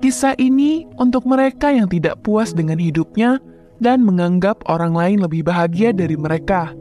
Kisah ini untuk mereka yang tidak puas dengan hidupnya dan menganggap orang lain lebih bahagia dari mereka.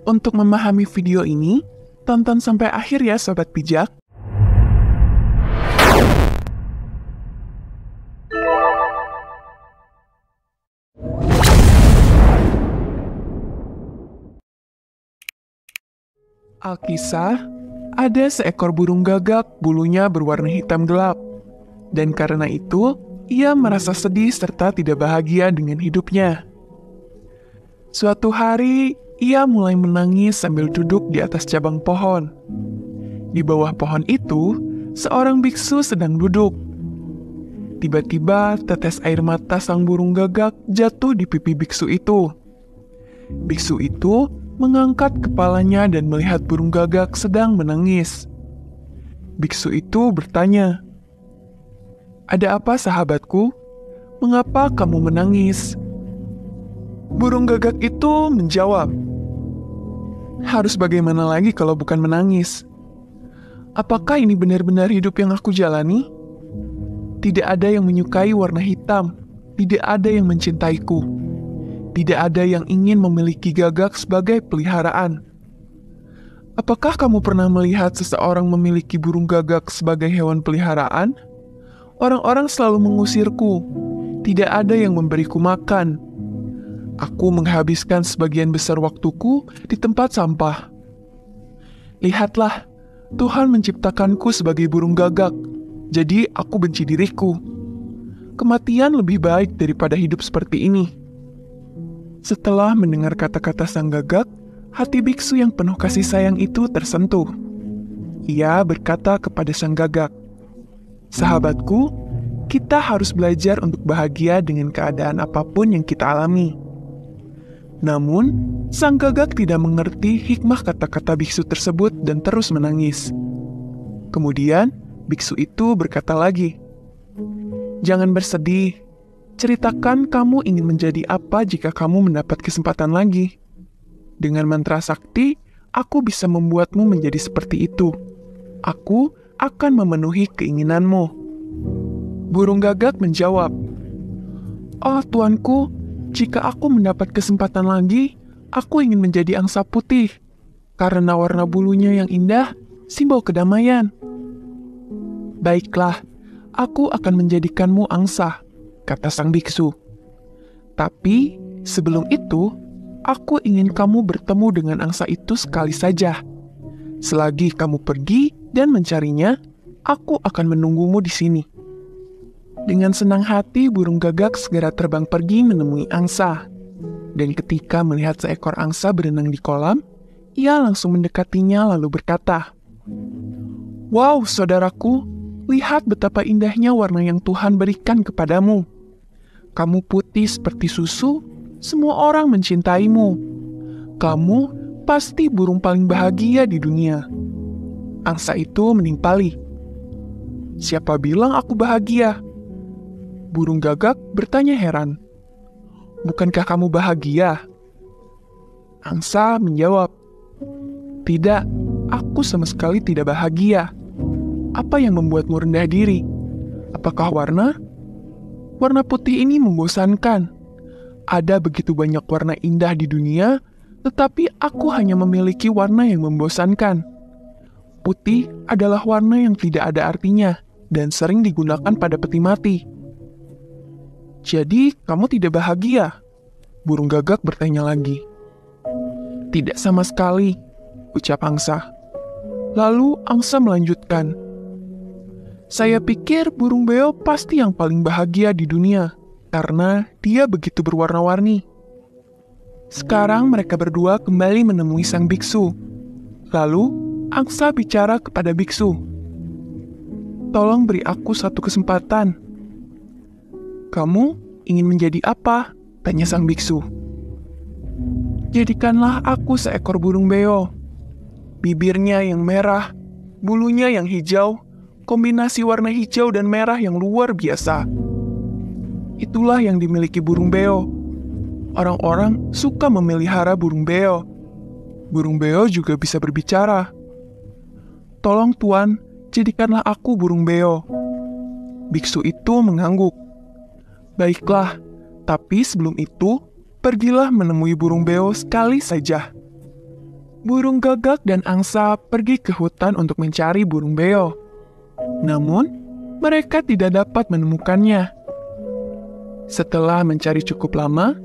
Untuk memahami video ini, tonton sampai akhir ya Sobat Bijak. Alkisah, ada seekor burung gagak bulunya berwarna hitam gelap. Dan karena itu, ia merasa sedih serta tidak bahagia dengan hidupnya. Suatu hari, ia mulai menangis sambil duduk di atas cabang pohon. Di bawah pohon itu, seorang biksu sedang duduk. Tiba-tiba, tetes air mata sang burung gagak jatuh di pipi biksu itu. Biksu itu mengangkat kepalanya dan melihat burung gagak sedang menangis. Biksu itu bertanya, "Ada apa sahabatku? Mengapa kamu menangis?" Burung gagak itu menjawab, "Harus bagaimana lagi kalau bukan menangis? Apakah ini benar-benar hidup yang aku jalani? Tidak ada yang menyukai warna hitam, tidak ada yang mencintaiku. Tidak ada yang ingin memiliki gagak sebagai peliharaan. Apakah kamu pernah melihat seseorang memiliki burung gagak sebagai hewan peliharaan? Orang-orang selalu mengusirku. Tidak ada yang memberiku makan. Aku menghabiskan sebagian besar waktuku di tempat sampah. Lihatlah, Tuhan menciptakanku sebagai burung gagak, jadi aku benci diriku. Kematian lebih baik daripada hidup seperti ini." Setelah mendengar kata-kata sang gagak, hati biksu yang penuh kasih sayang itu tersentuh. Ia berkata kepada sang gagak, "Sahabatku, kita harus belajar untuk bahagia dengan keadaan apapun yang kita alami." Namun, sang gagak tidak mengerti hikmah kata-kata biksu tersebut dan terus menangis. Kemudian, biksu itu berkata lagi, "Jangan bersedih. Ceritakan kamu ingin menjadi apa jika kamu mendapat kesempatan lagi. Dengan mantra sakti, aku bisa membuatmu menjadi seperti itu. Aku akan memenuhi keinginanmu." Burung gagak menjawab, "Oh tuanku, jika aku mendapat kesempatan lagi, aku ingin menjadi angsa putih, karena warna bulunya yang indah, simbol kedamaian." "Baiklah, aku akan menjadikanmu angsa," kata sang biksu. "Tapi sebelum itu, aku ingin kamu bertemu dengan angsa itu sekali saja. Selagi kamu pergi dan mencarinya, aku akan menunggumu di sini." Dengan senang hati, burung gagak segera terbang pergi menemui angsa. Dan ketika melihat seekor angsa berenang di kolam, ia langsung mendekatinya lalu berkata, "Wow, saudaraku, lihat betapa indahnya warna yang Tuhan berikan kepadamu. Kamu putih seperti susu, semua orang mencintaimu. Kamu pasti burung paling bahagia di dunia." Angsa itu menimpali, "Siapa bilang aku bahagia?" Burung gagak bertanya heran, "Bukankah kamu bahagia?" Angsa menjawab, "Tidak, aku sama sekali tidak bahagia. Apa yang membuatmu rendah diri? Apakah warna? Warna putih ini membosankan. Ada begitu banyak warna indah di dunia, tetapi aku hanya memiliki warna yang membosankan. Putih adalah warna yang tidak ada artinya dan sering digunakan pada peti mati." "Jadi, kamu tidak bahagia?" Burung gagak bertanya lagi. "Tidak sama sekali," ucap angsa. Lalu angsa melanjutkan, "Saya pikir burung beo pasti yang paling bahagia di dunia, karena dia begitu berwarna-warni." Sekarang mereka berdua kembali menemui sang biksu. Lalu, angsa bicara kepada biksu, "Tolong beri aku satu kesempatan." "Kamu ingin menjadi apa?" tanya sang biksu. "Jadikanlah aku seekor burung beo. Bibirnya yang merah, bulunya yang hijau, kombinasi warna hijau dan merah yang luar biasa. Itulah yang dimiliki burung beo. Orang-orang suka memelihara burung beo. Burung beo juga bisa berbicara. Tolong tuan, jadikanlah aku burung beo." Biksu itu mengangguk. Baiklah, tapi sebelum itu, pergilah menemui burung beo sekali saja. Burung gagak dan angsa pergi ke hutan untuk mencari burung beo. Namun, mereka tidak dapat menemukannya. Setelah mencari cukup lama,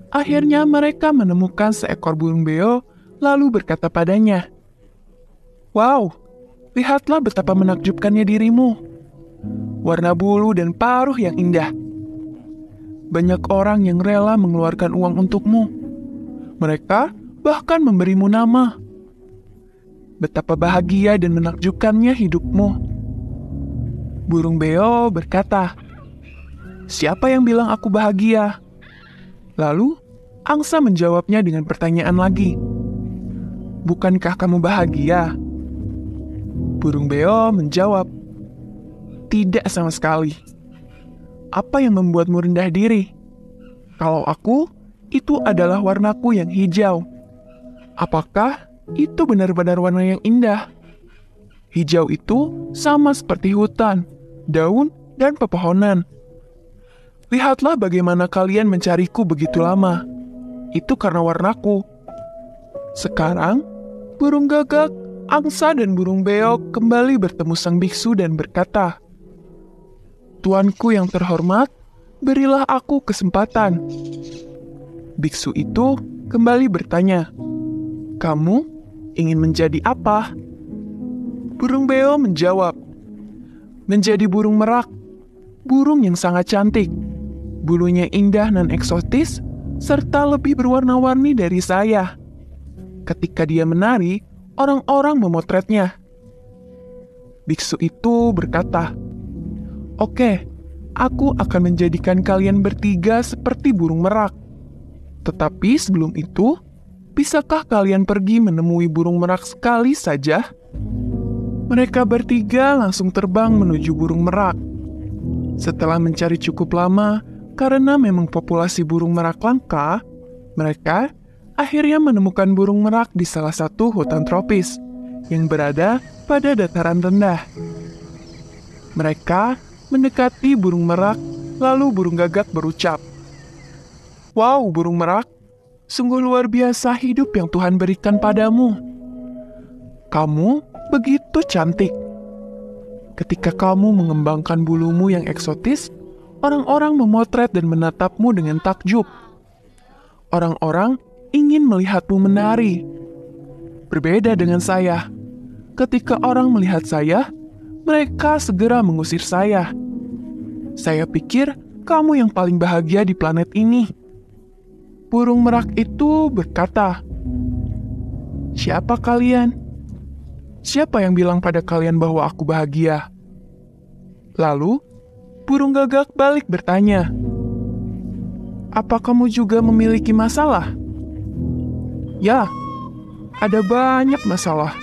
akhirnya mereka menemukan seekor burung beo, lalu berkata padanya, "Wow, lihatlah betapa menakjubkannya dirimu. Warna bulu dan paruh yang indah. Banyak orang yang rela mengeluarkan uang untukmu. Mereka bahkan memberimu nama. Betapa bahagia dan menakjubkannya hidupmu." Burung beo berkata, "Siapa yang bilang aku bahagia?" Lalu, angsa menjawabnya dengan pertanyaan lagi, "Bukankah kamu bahagia?" Burung beo menjawab, "Tidak sama sekali. Apa yang membuatmu rendah diri? Kalau aku, itu adalah warnaku yang hijau. Apakah itu benar-benar warna yang indah? Hijau itu sama seperti hutan, daun, dan pepohonan. Lihatlah bagaimana kalian mencariku begitu lama. Itu karena warnaku." Sekarang, burung gagak, angsa, dan burung beo kembali bertemu sang biksu dan berkata, "Tuanku yang terhormat, berilah aku kesempatan." Biksu itu kembali bertanya, "Kamu ingin menjadi apa?" Burung beo menjawab, "Menjadi burung merak, burung yang sangat cantik. Bulunya indah dan eksotis, serta lebih berwarna-warni dari saya. Ketika dia menari, orang-orang memotretnya." Biksu itu berkata, "Oke, aku akan menjadikan kalian bertiga seperti burung merak. Tetapi sebelum itu, bisakah kalian pergi menemui burung merak sekali saja?" Mereka bertiga langsung terbang menuju burung merak. Setelah mencari cukup lama, karena memang populasi burung merak langka, mereka akhirnya menemukan burung merak di salah satu hutan tropis yang berada pada dataran rendah. Mereka mendekati burung merak, lalu burung gagak berucap, "Wow, burung merak, sungguh luar biasa hidup yang Tuhan berikan padamu. Kamu begitu cantik. Ketika kamu mengembangkan bulumu yang eksotis, orang-orang memotret dan menatapmu dengan takjub. Orang-orang ingin melihatmu menari. Berbeda dengan saya. Ketika orang melihat saya, mereka segera mengusir saya. Saya pikir kamu yang paling bahagia di planet ini." Burung merak itu berkata, "Siapa kalian? Siapa yang bilang pada kalian bahwa aku bahagia?" Lalu, burung gagak balik bertanya, "Apa kamu juga memiliki masalah?" "Ya, ada banyak masalah,"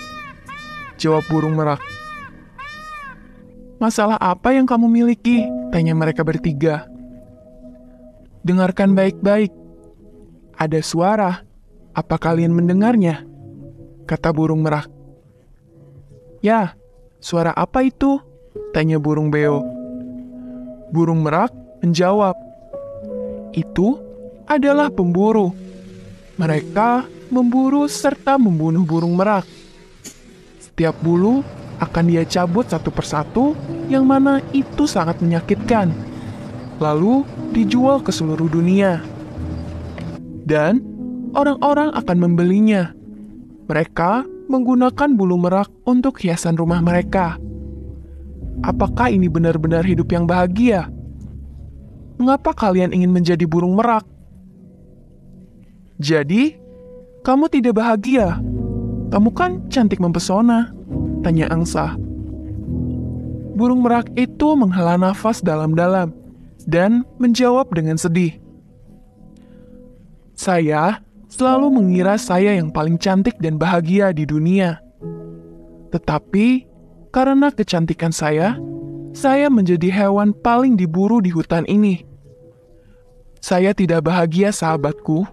jawab burung merak. "Masalah apa yang kamu miliki?" tanya mereka bertiga. "Dengarkan baik-baik. Ada suara. Apa kalian mendengarnya?" kata burung merak. "Ya, suara apa itu?" tanya burung beo. Burung merak menjawab, "Itu adalah pemburu. Mereka memburu serta membunuh burung merak. Setiap bulu akan dia cabut satu persatu, yang mana itu sangat menyakitkan. Lalu dijual ke seluruh dunia. Dan orang-orang akan membelinya. Mereka menggunakan bulu merak untuk hiasan rumah mereka. Apakah ini benar-benar hidup yang bahagia? Mengapa kalian ingin menjadi burung merak?" "Jadi, kamu tidak bahagia? Kamu kan cantik mempesona," tanya angsa. Burung merak itu menghela nafas dalam-dalam dan menjawab dengan sedih, "Saya selalu mengira saya yang paling cantik dan bahagia di dunia. Tetapi, karena kecantikan saya menjadi hewan paling diburu di hutan ini. Saya tidak bahagia, sahabatku."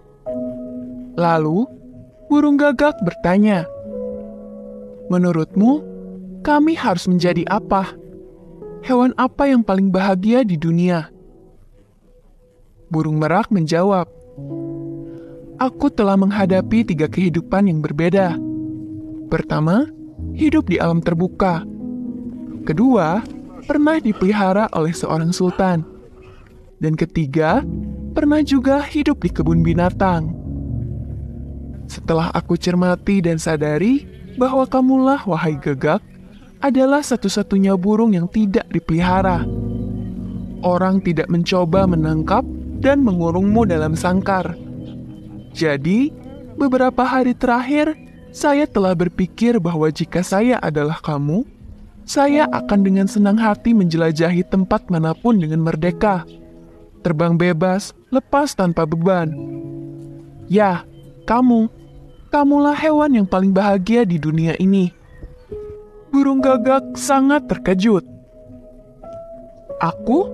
Lalu, burung gagak bertanya, "Menurutmu, kami harus menjadi apa?" hewan apa yang paling bahagia di dunia? Burung merak menjawab, aku telah menghadapi 3 kehidupan yang berbeda. Pertama, hidup di alam terbuka. Kedua, pernah dipelihara oleh seorang sultan. Dan ketiga, pernah juga hidup di kebun binatang. Setelah aku cermati dan sadari bahwa kamulah, wahai gagak, adalah satu-satunya burung yang tidak dipelihara. Orang tidak mencoba menangkap dan mengurungmu dalam sangkar. Jadi, beberapa hari terakhir, saya telah berpikir bahwa jika saya adalah kamu, saya akan dengan senang hati menjelajahi tempat manapun dengan merdeka. Terbang bebas, lepas tanpa beban. Ya, kamulah hewan yang paling bahagia di dunia ini. Burung gagak sangat terkejut. Aku?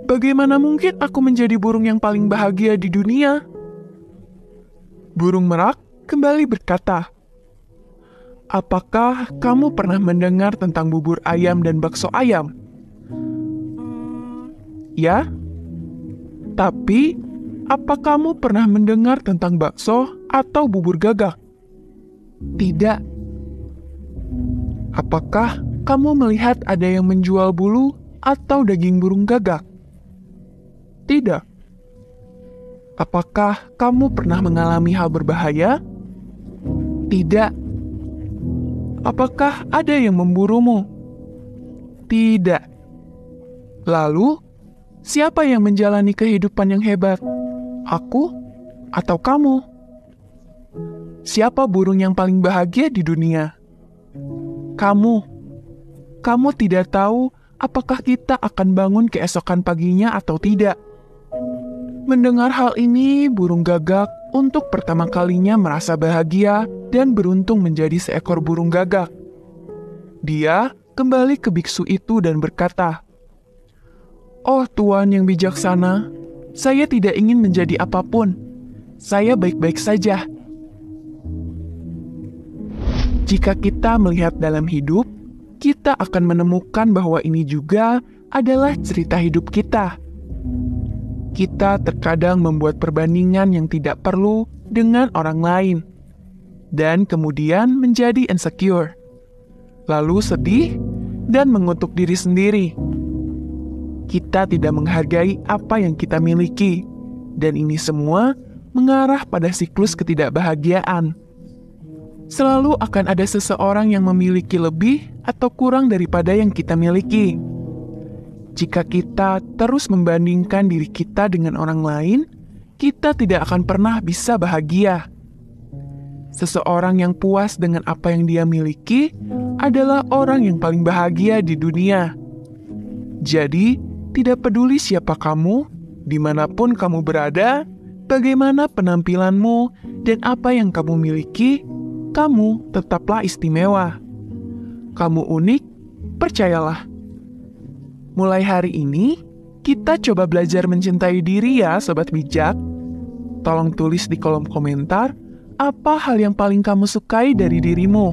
Bagaimana mungkin aku menjadi burung yang paling bahagia di dunia? Burung merak kembali berkata, apakah kamu pernah mendengar tentang bubur ayam dan bakso ayam? Ya. Tapi, apa kamu pernah mendengar tentang bakso atau bubur gagak? Tidak. Apakah kamu melihat ada yang menjual bulu atau daging burung gagak? Tidak. Apakah kamu pernah mengalami hal berbahaya? Tidak. Apakah ada yang memburumu? Tidak. Lalu, siapa yang menjalani kehidupan yang hebat? Aku atau kamu? Siapa burung yang paling bahagia di dunia? Kamu. Kamu tidak tahu apakah kita akan bangun keesokan paginya atau tidak. Mendengar hal ini, burung gagak untuk pertama kalinya merasa bahagia dan beruntung menjadi seekor burung gagak. Dia kembali ke biksu itu dan berkata, oh Tuan yang bijaksana, saya tidak ingin menjadi apapun. Saya baik-baik saja. Jika kita melihat dalam hidup, kita akan menemukan bahwa ini juga adalah cerita hidup kita. Kita terkadang membuat perbandingan yang tidak perlu dengan orang lain, dan kemudian menjadi insecure, lalu sedih dan mengutuk diri sendiri. Kita tidak menghargai apa yang kita miliki, dan ini semua mengarah pada siklus ketidakbahagiaan. Selalu akan ada seseorang yang memiliki lebih atau kurang daripada yang kita miliki. Jika kita terus membandingkan diri kita dengan orang lain, kita tidak akan pernah bisa bahagia. Seseorang yang puas dengan apa yang dia miliki adalah orang yang paling bahagia di dunia. Jadi, tidak peduli siapa kamu, dimanapun kamu berada, bagaimana penampilanmu, dan apa yang kamu miliki, kamu tetaplah istimewa. Kamu unik, percayalah. Mulai hari ini, kita coba belajar mencintai diri ya, Sobat Bijak. Tolong tulis di kolom komentar, apa hal yang paling kamu sukai dari dirimu?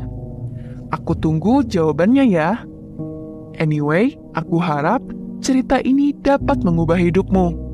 Aku tunggu jawabannya ya. Anyway, aku harap cerita ini dapat mengubah hidupmu.